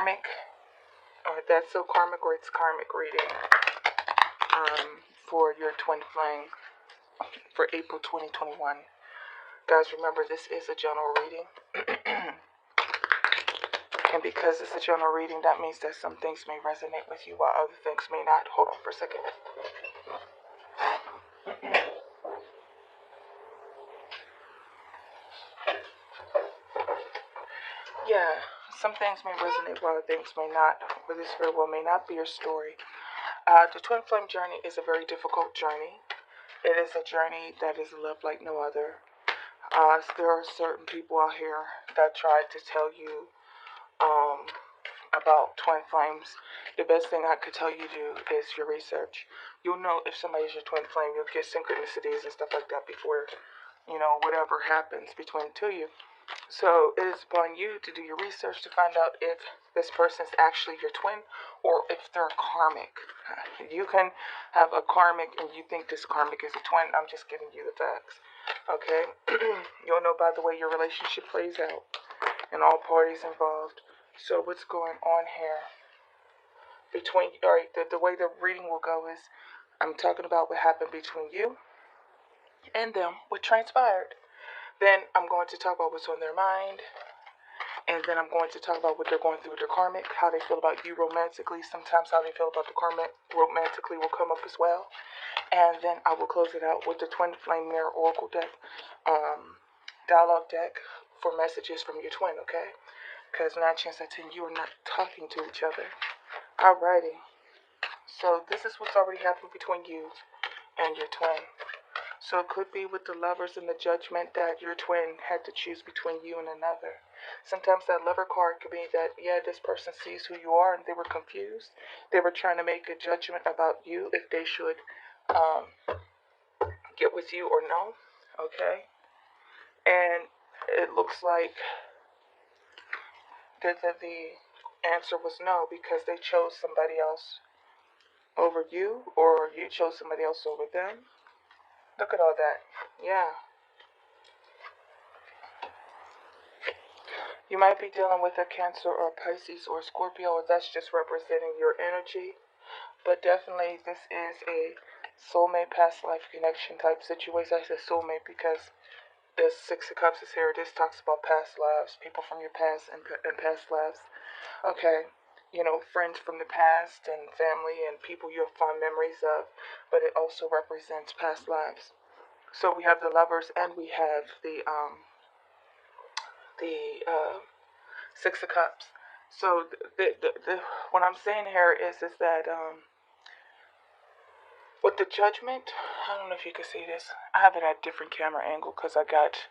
Karmic, or that's so karmic, or it's karmic reading for your twin flame for April 2021. Guys, remember this is a general reading. And because it's a general reading, that means that some things may resonate with you while other things may not. Hold on for a second. Yeah, some things may resonate while other things may not. But this very well may not be your story. The twin flame journey is a very difficult journey. It is a journey that is loved like no other. There are certain people out here that try to tell you about twin flames. The best thing I could tell you to do is your research. You'll know if somebody's your twin flame. You'll get synchronicities and stuff like that before, whatever happens between the two of you. So it is upon you to do your research to find out if this person is actually your twin or if they're karmic. You can have a karmic and you think this karmic is a twin. I'm just giving you the facts. Okay? You'll know by the way your relationship plays out and all parties involved. So what's going on here? The way the reading will go is I'm talking about what happened between you and them, what transpired. Then I'm going to talk about what's on their mind. And then I'm going to talk about what they're going through with their karmic, how they feel about you romantically. Sometimes how they feel about the karmic romantically will come up as well. And then I will close it out with the Twin Flame Mirror Oracle deck, dialogue deck for messages from your twin, okay? Because 9 chance out of 10 you are not talking to each other. Alrighty. So this is what's already happened between you and your twin. So it could be with the Lovers and the Judgment that your twin had to choose between you and another. Sometimes that Lover card could be that, this person sees who you are and they were confused. They were trying to make a judgment about you if they should get with you or no. Okay? And it looks like the answer was no because they chose somebody else over you or you chose somebody else over them. Look at all that. Yeah. You might be dealing with a Cancer or a Pisces or a Scorpio, or that's just representing your energy. But definitely this is a soulmate past life connection type situation. I say soulmate because the 6 of Cups is here. This talks about past lives, people from your past and past lives. Okay. Friends from the past and family and people you have fond memories of. But it also represents past lives. So we have the Lovers and we have the 6 of Cups. So what I'm saying here is that with the Judgment, I don't know if you can see this. I have it at a different camera angle because I got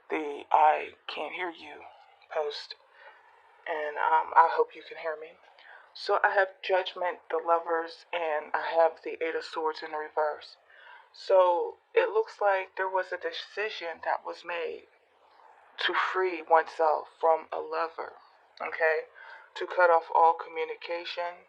the I can't hear you post, and I hope you can hear me. So I have Judgment, the Lovers, and I have the 8 of Swords in the reverse. So it looks like there was a decision that was made to free oneself from a lover, okay? To cut off all communication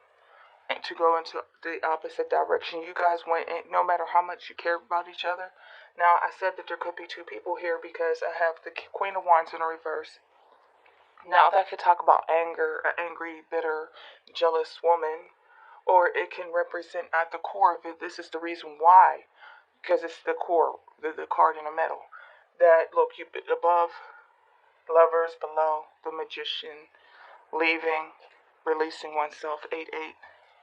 and to go into the opposite direction. You guys went in, no matter how much you care about each other. Now, I said that there could be 2 people here because I have the Queen of Wands in the reverse. Now, that could talk about anger, an angry, bitter, jealous woman, or it can represent at the core of it, this is the reason why, because it's the core, the card in the middle. That, look, you above, Lovers, below, the Magician, leaving, releasing oneself, 8-8,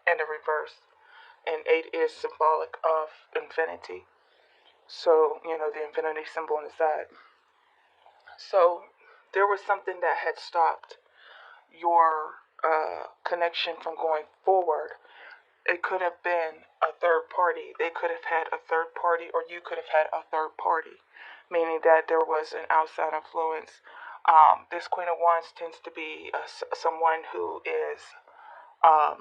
and the reverse. And 8 is symbolic of infinity. So, the infinity symbol on the side. So, there was something that had stopped your connection from going forward. It could have been a third party. They could have had a third party, or you could have had a third party, meaning that there was an outside influence. This Queen of Wands tends to be someone who is a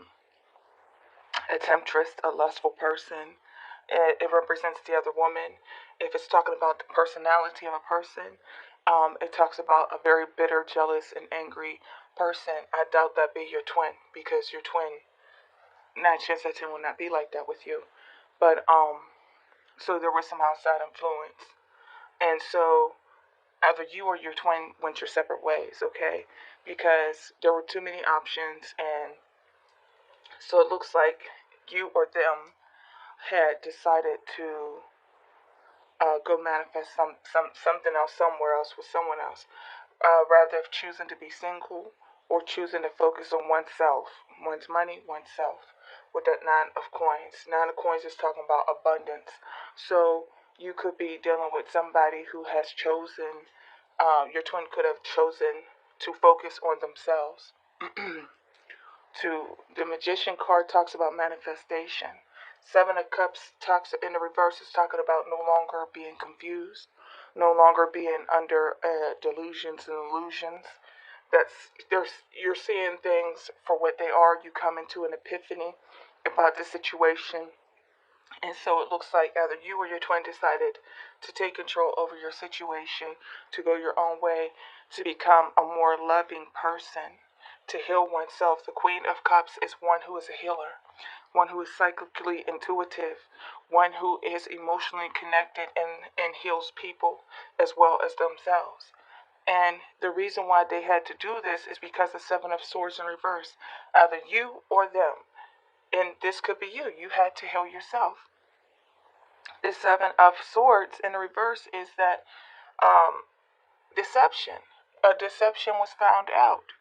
temptress, a lustful person. It represents the other woman. If it's talking about the personality of a person, it talks about a very bitter, jealous, and angry person. I doubt that be your twin because your twin, 9 chance out of 10 will not be like that with you. But so there was some outside influence, and so either you or your twin went your separate ways. Okay, because there were too many options, and so it looks like you or them had decided to go manifest something else somewhere else with someone else, rather of choosing to be single or choosing to focus on oneself, one's money, oneself. With that nine of coins is talking about abundance. So you could be dealing with somebody who has chosen, your twin could have chosen to focus on themselves. To the Magician card talks about manifestation. Seven of Cups talks in the reverse is talking about no longer being confused, no longer being under delusions and illusions. You're seeing things for what they are. You come into an epiphany about the situation, and so it looks like either you or your twin decided to take control over your situation, to go your own way, to become a more loving person, to heal oneself. The Queen of Cups is one who is a healer, one who is psychically intuitive, one who is emotionally connected and heals people as well as themselves. And the reason why they had to do this is because the Seven of Swords in reverse, either you or them. And this could be you. You had to heal yourself. The Seven of Swords in the reverse is that deception. A deception was found out.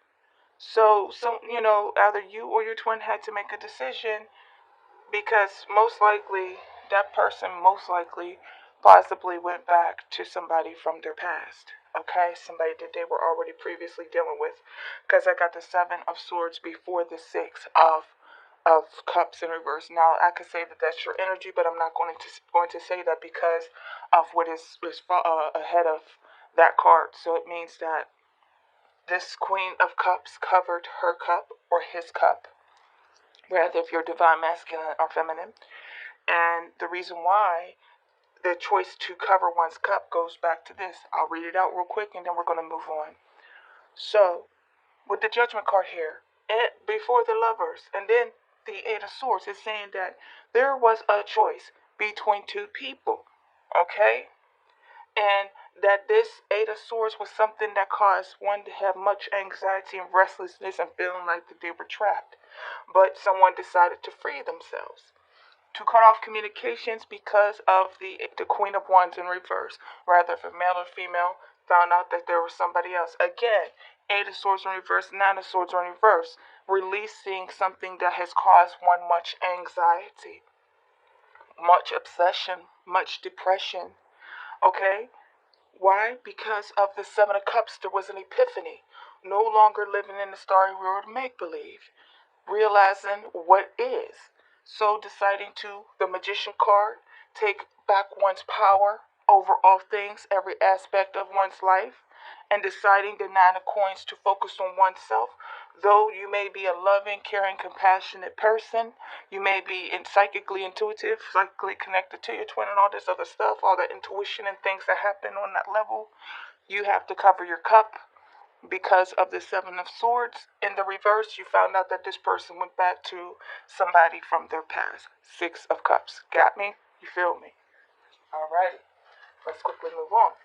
So, either you or your twin had to make a decision, because most likely that person possibly went back to somebody from their past. Okay, somebody that they were already previously dealing with. Because I got the Seven of Swords before the Six of Cups in reverse. Now I could say that that's your energy, but I'm not going to say that because of what is ahead of that card. So it means that this Queen of Cups covered her cup or his cup, rather if you're divine masculine or feminine. And the reason why the choice to cover one's cup goes back to this. I'll read it out real quick and then we're going to move on. So, with the Judgment card here, before the Lovers, and then the Eight of Swords, is saying that there was a choice between two people, okay? And that this Eight of Swords was something that caused one to have much anxiety and restlessness and feeling like that they were trapped. But someone decided to free themselves, to cut off communications because of the Queen of Wands in reverse. Rather, if a male or female found out that there was somebody else. Again, Eight of Swords in reverse, Nine of Swords in reverse, releasing something that has caused one much anxiety, much obsession, much depression. Okay? Why? Because of the Seven of Cups, there was an epiphany. No longer living in the starry world of make-believe. Realizing what is. So deciding to, the Magician card, take back one's power over all things, every aspect of one's life, and deciding the Nine of Coins to focus on oneself. Though you may be a loving, caring, compassionate person, you may be psychically intuitive, psychically connected to your twin and all this other stuff, all that intuition and things that happen on that level, you have to cover your cup. Because of the Seven of Swords in the reverse, you found out that this person went back to somebody from their past. Six of Cups. Got me? You feel me? Alrighty. Let's quickly move on.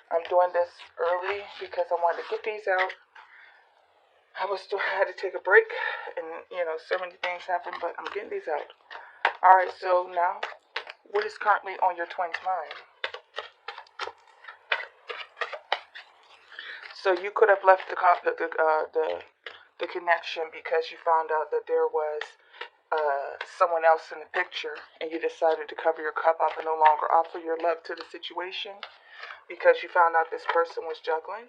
I'm doing this early because I wanted to get these out. I had to take a break, and so many things happened, but I'm getting these out. Alright, so now, what is currently on your twin's mind? So you could have left the connection because you found out that there was someone else in the picture, and you decided to cover your cup up and no longer offer your love to the situation because you found out this person was juggling.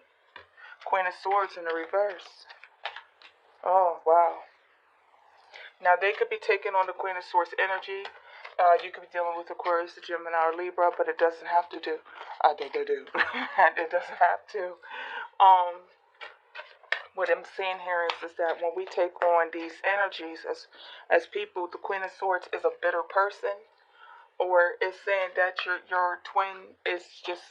Queen of Swords in the reverse. Oh, wow. Now, they could be taking on the Queen of Swords energy. You could be dealing with Aquarius, Gemini, or Libra, but it doesn't have to do. They do. It doesn't have to. What I'm saying here is that when we take on these energies as people, the Queen of Swords is a bitter person, or it's saying that your twin is just,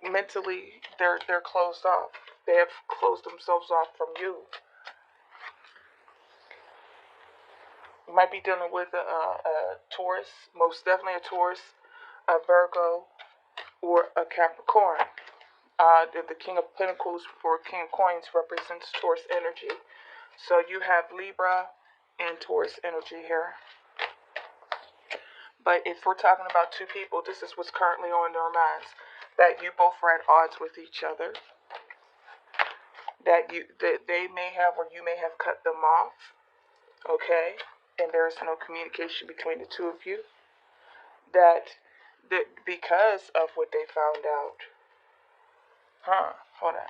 mentally they're closed off. They have closed themselves off from you. You might be dealing with a Taurus, most definitely a Taurus, a Virgo, or a Capricorn. The King of Pentacles for King of Coins represents Taurus energy. So you have Libra and Taurus energy here. But if we're talking about two people, this is what's currently on their minds. That you both are at odds with each other. That they may have, or you may have cut them off. Okay? And there's no communication between the two of you. That because of what they found out. Hold on.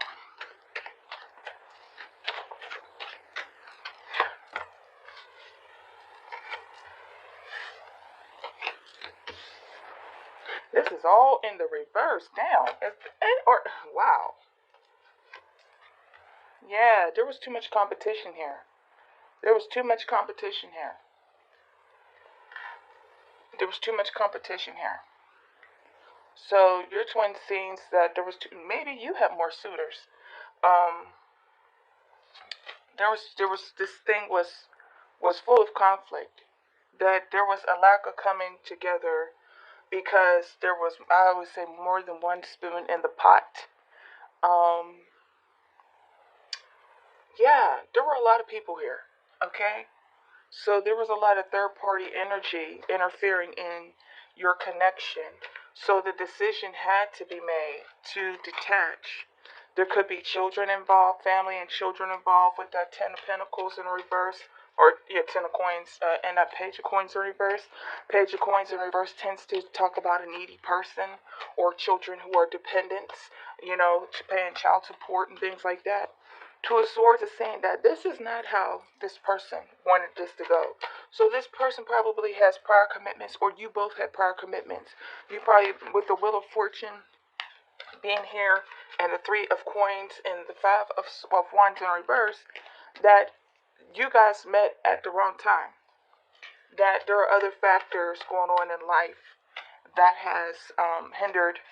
This is all in the reverse. Damn. Wow. Yeah, there was too much competition here. There was too much competition here. There was too much competition here. So your twin seems that there was maybe you have more suitors. There was this thing was full of conflict. That there was a lack of coming together because there was, I would say, more than one spoon in the pot. Yeah, there were a lot of people here. Okay, so there was a lot of third party energy interfering in your connection. So the decision had to be made to detach. There could be children involved, family and children involved with that Ten of Pentacles in reverse. Or, yeah, Ten of Coins and that Page of Coins in reverse. Page of Coins in reverse tends to talk about a needy person or children who are dependents, paying child support and things like that. Two of Swords is saying that this is not how this person wanted this to go. So this person probably has prior commitments, or you both had prior commitments. You probably, with the Wheel of Fortune being here, and the Three of Coins, and the Five of Wands in reverse, that you guys met at the wrong time. That there are other factors going on in life that has hindered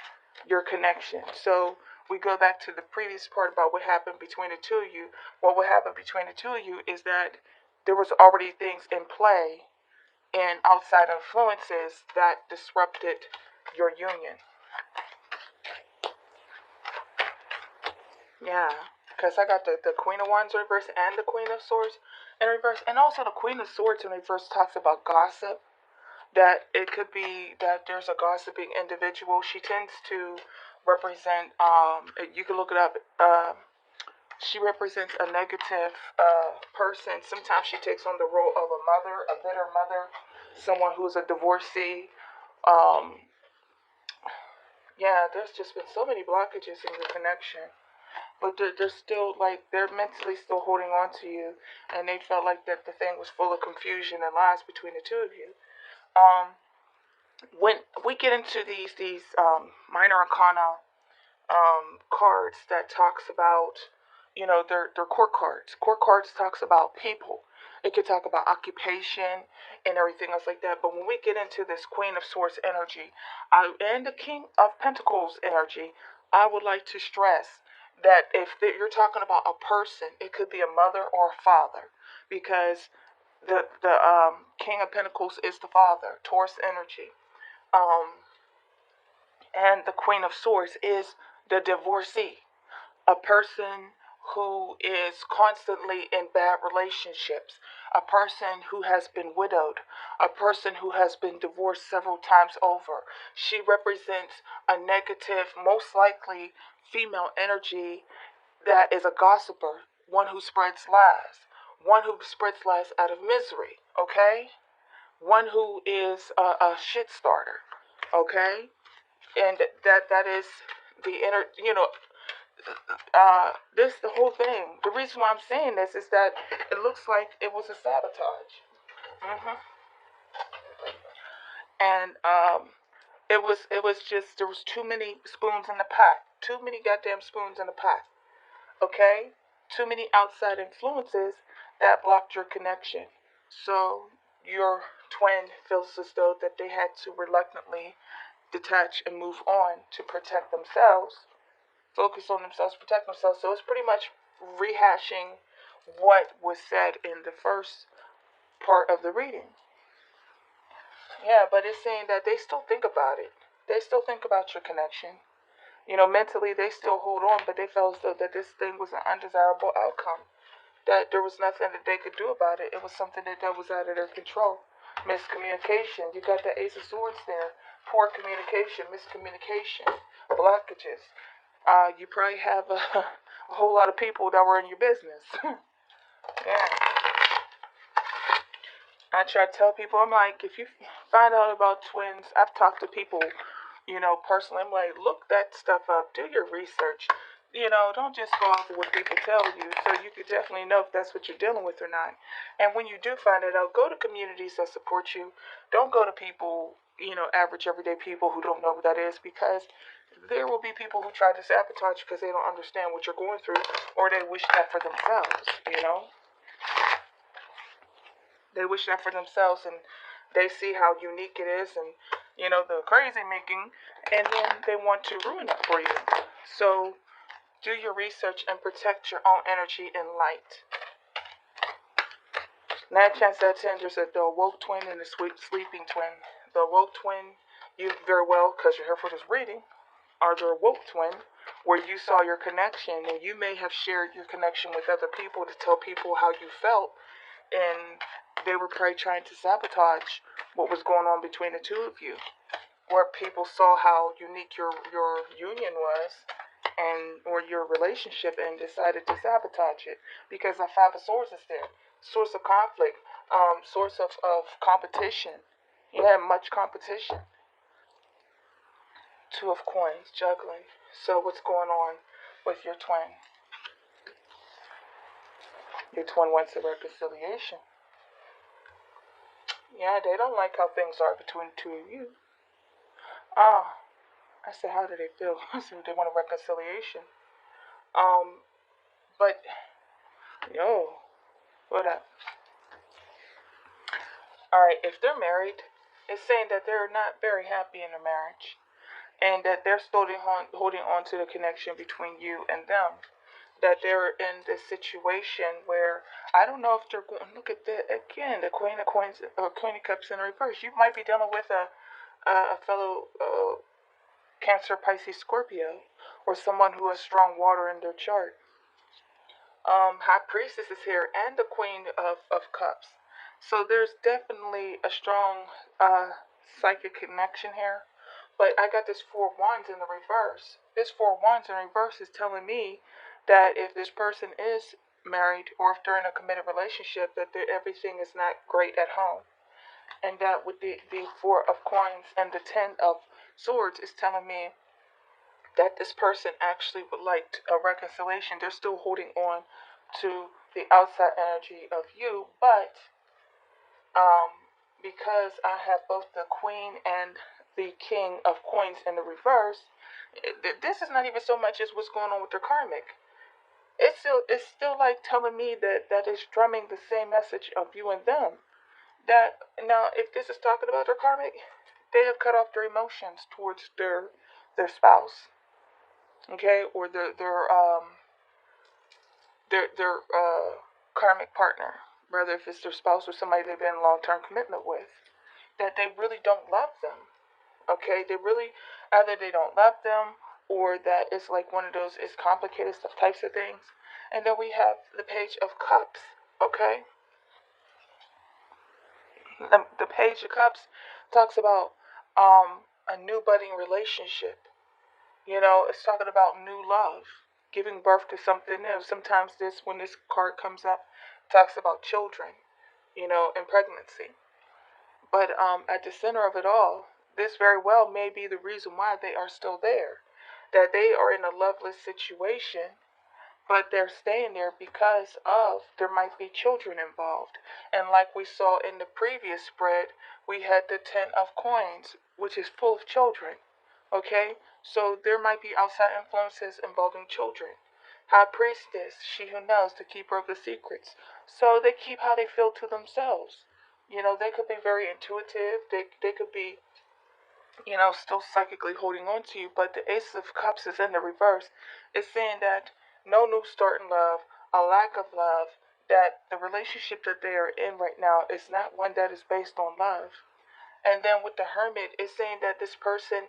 your connection. So we go back to the previous part about what happened between the two of you. Well, what happened between the two of you is that there was already things in play and outside influences that disrupted your union. Yeah, because I got the Queen of Wands in reverse and the Queen of Swords in reverse. And also the Queen of Swords in reverse talks about gossip. That it could be that there's a gossiping individual. She tends to represent, you can look it up, she represents a negative person. Sometimes she takes on the role of a mother, a bitter mother, someone who's a divorcee. Yeah, there's just been so many blockages in the connection. But they're still, like, they're mentally still holding on to you. And they felt like that the thing was full of confusion and lies between the two of you. When we get into these minor arcana cards that talks about, they're court cards. Court cards talks about people. It could talk about occupation and everything else like that. But when we get into this Queen of Swords energy and the King of Pentacles energy, I would like to stress that if you're talking about a person, it could be a mother or a father, because the King of Pentacles is the father, Taurus energy. And the Queen of Swords is the divorcee, a person who is constantly in bad relationships, a person who has been widowed, a person who has been divorced several times over. She represents a negative, most likely female energy that is a gossiper, one who spreads lies, one who spreads lies out of misery, okay? One who is a shit starter, okay? And that is the inner, this the whole thing. The reason why I'm saying this is that it looks like it was a sabotage. And it was just, there was too many spoons in the pot. Too many goddamn spoons in the pot. Okay? Too many outside influences that blocked your connection. So your twin feels as though that they had to reluctantly detach and move on to protect themselves, focus on themselves, protect themselves. So it's pretty much rehashing what was said in the first part of the reading. Yeah, but it's saying that they still think about it. They still think about your connection. Mentally they still hold on, but they felt as though that this thing was an undesirable outcome, that there was nothing that they could do about it. It was something that was out of their control. Miscommunication. You got the Ace of Swords there. Poor communication, miscommunication, blockages. You probably have a whole lot of people that were in your business. Yeah. I try to tell people, I'm like, if you find out about twins, I've talked to people, personally. I'm like, look that stuff up, do your research. Don't just go off of what people tell you. So you could definitely know if that's what you're dealing with or not. And when you do find it out, go to communities that support you. Don't go to people, average everyday people who don't know what that is, because there will be people who try to sabotage because they don't understand what you're going through, or they wish that for themselves. They wish that for themselves, and they see how unique it is, and the crazy making, and then they want to ruin it for you. So do your research and protect your own energy and light. 9 chance out of 10, there's the awoke twin and the sleeping twin. The awoke twin, you very well, because you're here for this reading, are the awoke twin, where you saw your connection, and you may have shared your connection with other people to tell people how you felt, and they were probably trying to sabotage what was going on between the two of you, where people saw how unique your union was, or your relationship, and decided to sabotage it, because the Five of Swords is there. Source of conflict, source of competition. You have much competition. Two of Coins, juggling. So what's going on with your twin? Your twin wants a reconciliation. Yeah, they don't like how things are between the two of you. I said, how do they feel? I said, they want a reconciliation. But, what up? Alright, if they're married, it's saying that they're not very happy in their marriage, and that they're still holding on to the connection between you and them. That they're in this situation where, I don't know if they're going, look at the Queen of Coins, or Queen of Cups in reverse. You might be dealing with a fellow Cancer, Pisces, Scorpio, or someone who has strong water in their chart. High Priestess is here, and the Queen of Cups. So there's definitely a strong psychic connection here. But I got this Four of Wands in the reverse. This Four of Wands in reverse is telling me that if this person is married, or if they're in a committed relationship, that everything is not great at home. And that with the Four of Coins and the Ten of Swords is telling me that this person actually would like a reconciliation. They're still holding on to the outside energy of you, but because I have both the Queen and the King of Coins in the reverse, this is not even so much as what's going on with their karmic. It's still like telling me that it's drumming the same message of you and them. That now, if this is talking about their karmic, they have cut off their emotions towards their spouse, okay, or their karmic partner, whether if it's their spouse or somebody they've been in long-term commitment with, that they really don't love them. Okay, they really, either they don't love them, or that it's like one of those, it's complicated types of things. And then we have the Page of Cups. Okay, the Page of Cups talks about a new budding relationship. It's talking about new love, giving birth to something new. Sometimes when this card comes up, it talks about children, and pregnancy. But at the center of it all, this very well may be the reason why they are still there. That they are in a loveless situation, but they're staying there because of there might be children involved. And like we saw in the previous spread, we had the Ten of Coins, which is full of children. Okay? So there might be outside influences involving children. High Priestess, she who knows, the keeper of the secrets. So they keep how they feel to themselves. They could be very intuitive. They could be, still psychically holding on to you. But the Ace of Cups is in the reverse. It's saying that no new start in love, a lack of love, that the relationship that they are in right now is not one that is based on love. And then with the Hermit, it's saying that this person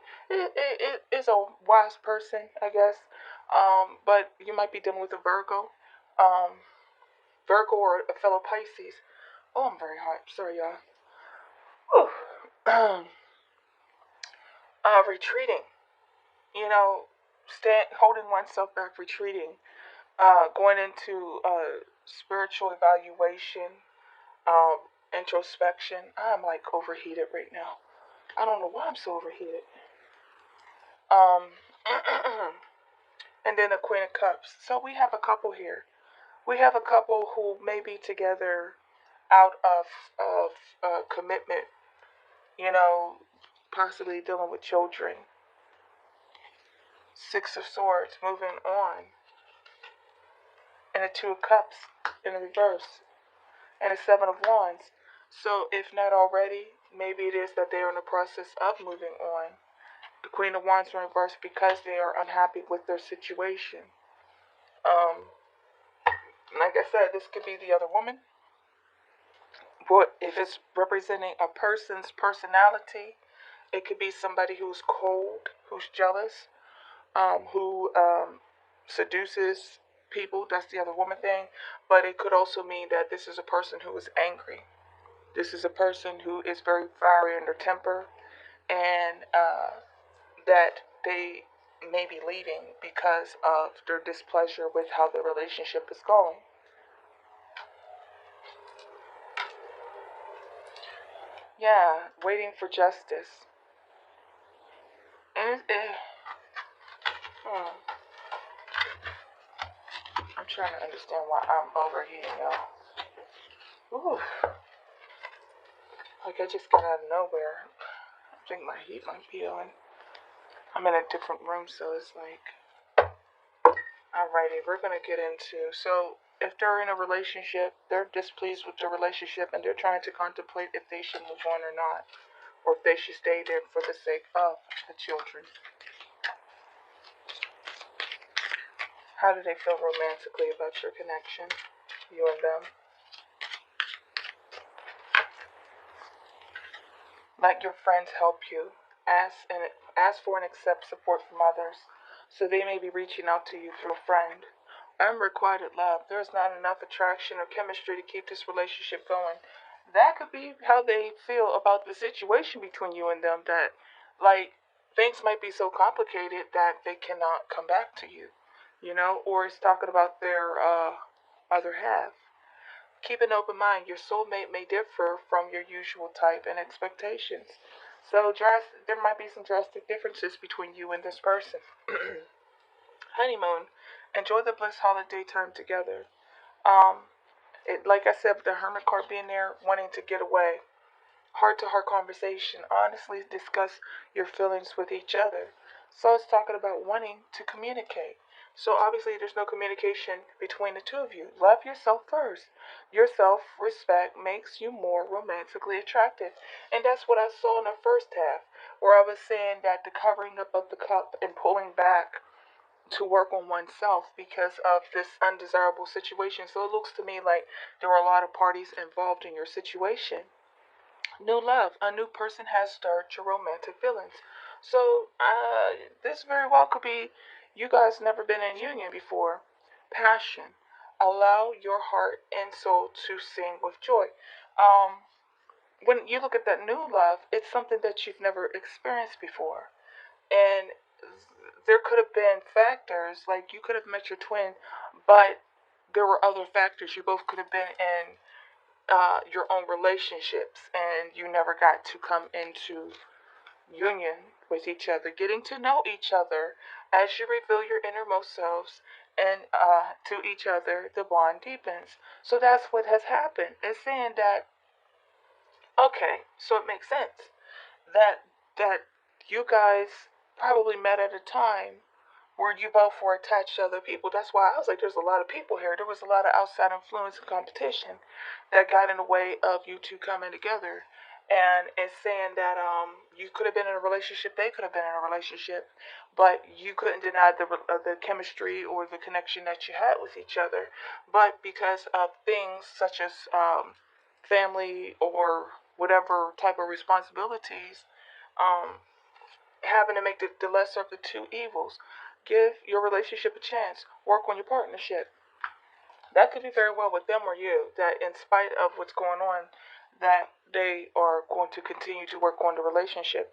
is a wise person, I guess. But you might be dealing with a Virgo, um, Virgo or a fellow Pisces. Oh, I'm very hot. Sorry, y'all. Retreating. You know, holding oneself back, retreating, going into spiritual evaluation, introspection. I'm like overheated right now. I don't know why I'm so overheated. Um, and then the Queen of Cups. So we have a couple here. We have a couple who may be together out of commitment. You know, possibly dealing with children. Six of Swords, moving on, and the Two of Cups in the reverse, and the Seven of Wands. So, if not already, maybe it is that they are in the process of moving on. The Queen of Wands in reverse because they are unhappy with their situation. Um, like I said, this could be the other woman. But if it's representing a person's personality, it could be somebody who's cold, who's jealous, who seduces people. That's the other woman thing. But it could also mean that this is a person who is angry. This is a person who is very fiery in their temper, and that they may be leaving because of their displeasure with how the relationship is going. Yeah, waiting for justice. And I'm trying to understand why I'm overheating, y'all. Ooh, like I just got out of nowhere. I think my heat might be on. I'm in a different room, so it's like, alrighty, we're gonna get into. So, if they're in a relationship, they're displeased with the relationship, and they're trying to contemplate if they should move on or not, or if they should stay there for the sake of the children. How do they feel romantically about your connection, you and them? Let your friends help you. Ask for and accept support from others. So they may be reaching out to you through a friend. Unrequited love. There is not enough attraction or chemistry to keep this relationship going. That could be how they feel about the situation between you and them. That, like, things might be so complicated that they cannot come back to you. You know, or it's talking about their other half. Keep an open mind. Your soulmate may differ from your usual type and expectations. So there might be some drastic differences between you and this person. Honeymoon. Enjoy the bliss holiday time together. Um, like I said, with the Hermit card being there, wanting to get away. Heart to heart conversation. Honestly discuss your feelings with each other. So it's talking about wanting to communicate. So obviously there's no communication between the two of you. Love yourself first. Your self-respect makes you more romantically attractive. And that's what I saw in the first half, where I was saying that the covering up of the cup and pulling back to work on oneself because of this undesirable situation. So it looks to me like there were a lot of parties involved in your situation. New love. A new person has stirred your romantic feelings. So, this very well could be you guys never been in union before. Passion. Allow your heart and soul to sing with joy. Um, when you look at that new love, it's something that you've never experienced before. And there could have been factors, like you could have met your twin, but there were other factors. You both could have been in your own relationships, and you never got to come into union with each other, getting to know each other as you reveal your innermost selves and to each other, the bond deepens. So that's what has happened. It's saying that okay, so it makes sense that you guys probably met at a time where you both were attached to other people. That's why I was like, there's a lot of people here. There was a lot of outside influence and competition that got in the way of you two coming together. And it's saying that you could have been in a relationship, they could have been in a relationship, but you couldn't deny the chemistry or the connection that you had with each other. But because of things such as family or whatever type of responsibilities, having to make the lesser of the two evils. Give your relationship a chance. Work on your partnership. That could be very well with them or you, that in spite of what's going on, that they are going to continue to work on the relationship.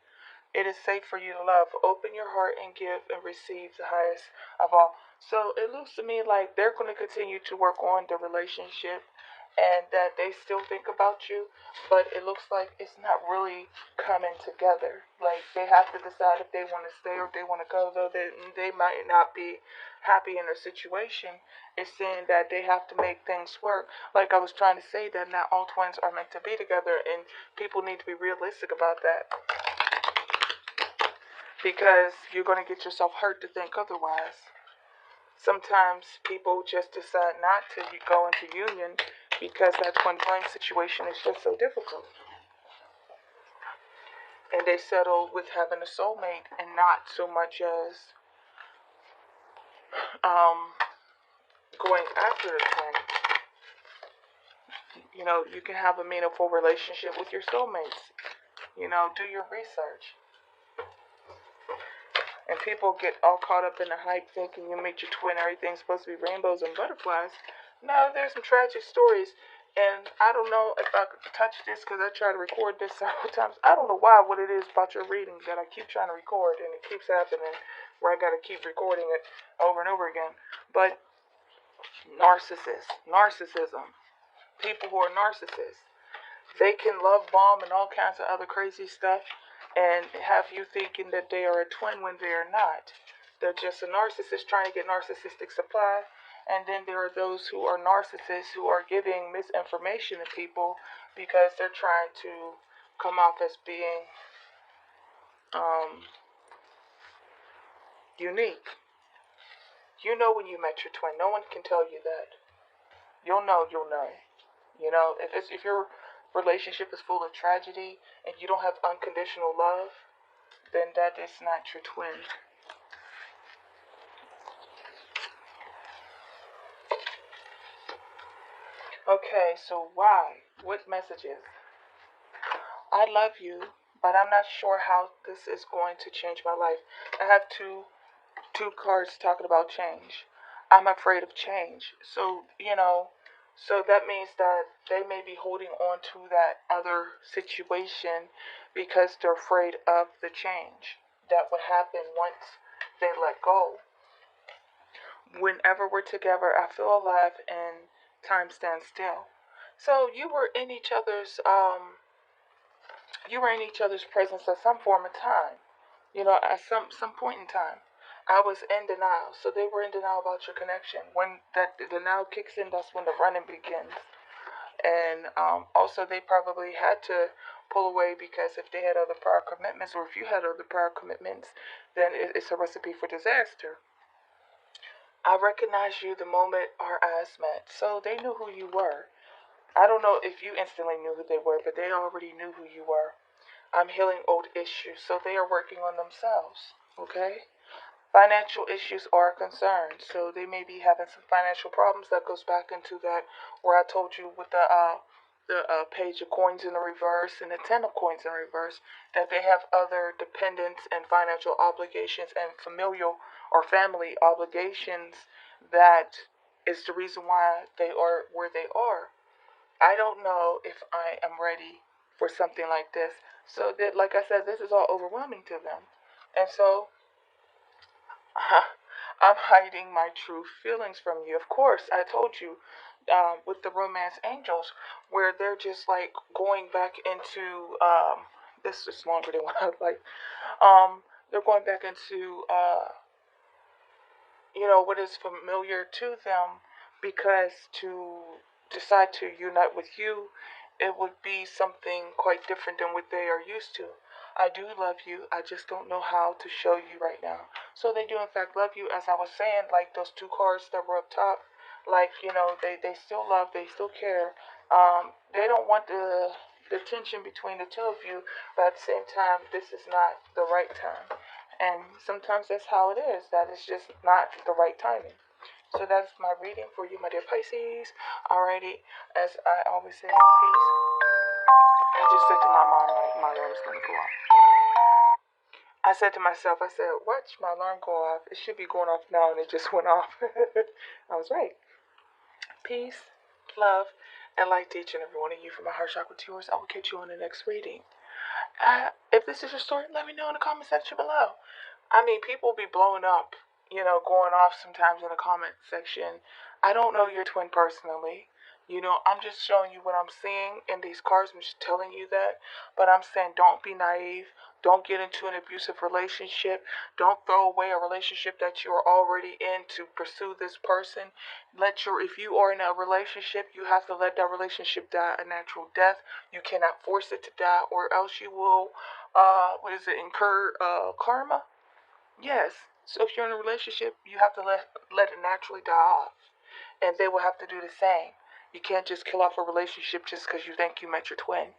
It is safe for you to love. Open your heart and give and receive the highest of all. So it looks to me like they're going to continue to work on the relationship and that they still think about you, but it looks like it's not really coming together. Like they have to decide if they want to stay or if they want to go, though they might not be happy in their situation. It's saying that they have to make things work. Like I was trying to say, that not all twins are meant to be together, and people need to be realistic about that, because you're going to get yourself hurt to think otherwise. Sometimes people just decide not to go into union because that twin flame situation is just so difficult. And they settle with having a soulmate and not so much as going after the twin. You know, you can have a meaningful relationship with your soulmates. You know, do your research. And people get all caught up in the hype thinking you meet your twin, everything's supposed to be rainbows and butterflies. No, there's some tragic stories. And I don't know if I could touch this because I tried to record this several times. I don't know what it is about your reading that I keep trying to record and it keeps happening where I got to keep recording it over and over again. But narcissism, people who are narcissists, they can love bomb and all kinds of other crazy stuff and have you thinking that they are a twin when they are not. They're just a narcissist trying to get narcissistic supply. And then there are those who are narcissists who are giving misinformation to people because they're trying to come off as being unique. You know when you met your twin. No one can tell you that. You'll know. You know, if your relationship is full of tragedy and you don't have unconditional love, then that is not your twin. Okay, so why? What messages? I love you, but I'm not sure how this is going to change my life. I have two cards talking about change. I'm afraid of change. So, so that means that they may be holding on to that other situation because they're afraid of the change that would happen once they let go. Whenever we're together, I feel alive and time stands still. So you were in each other's presence at some form of time. At some point in time. I was in denial, so they were in denial about your connection. When that the denial kicks in, that's when the running begins. And also, they probably had to pull away because if they had other prior commitments, or if you had other prior commitments, then it's a recipe for disaster. I recognized you the moment our eyes met, so they knew who you were. I don't know if you instantly knew who they were, but they already knew who you were. I'm healing old issues, so they are working on themselves. Okay? Financial issues are a concern, so they may be having some financial problems. That goes back into that where I told you with the page of coins in the reverse and the 10 of coins in reverse, that they have other dependents and financial obligations and familial or family obligations that is the reason why they are where they are. I don't know if I am ready for something like this. So that, like I said, this is all overwhelming to them. And so I'm hiding my true feelings from you. Of course, I told you with the romance angels, where they're just like going back into this is longer than what I like. They're going back into what is familiar to them, because to decide to unite with you, it would be something quite different than what they are used to. I do love you. I just don't know how to show you right now. So they do in fact love you, as I was saying, like those two cards that were up top. Like, they still love, they still care. They don't want the tension between the two of you, but at the same time, this is not the right time. And sometimes that's how it is. That is just not the right timing. So that's my reading for you, my dear Pisces. Alrighty, as I always say, peace. I just said to my mom, like, my alarm's gonna go off. I said to myself, I said, watch my alarm go off. It should be going off now, and it just went off. I was right. Peace, love, and light to each and every one of you from my heart chakra to yours. I will catch you on the next reading. If this is your story, let me know in the comment section below. I mean, people be blowing up, going off sometimes in the comment section. I don't know your twin personally. I'm just showing you what I'm seeing in these cards. I'm just telling you that. But I'm saying don't be naive. Don't get into an abusive relationship. Don't throw away a relationship that you're already in to pursue this person. If you are in a relationship, you have to let that relationship die a natural death. You cannot force it to die, or else you will, incur karma. Yes. So if you're in a relationship, you have to let it naturally die off, and they will have to do the same. You can't just kill off a relationship just because you think you met your twin.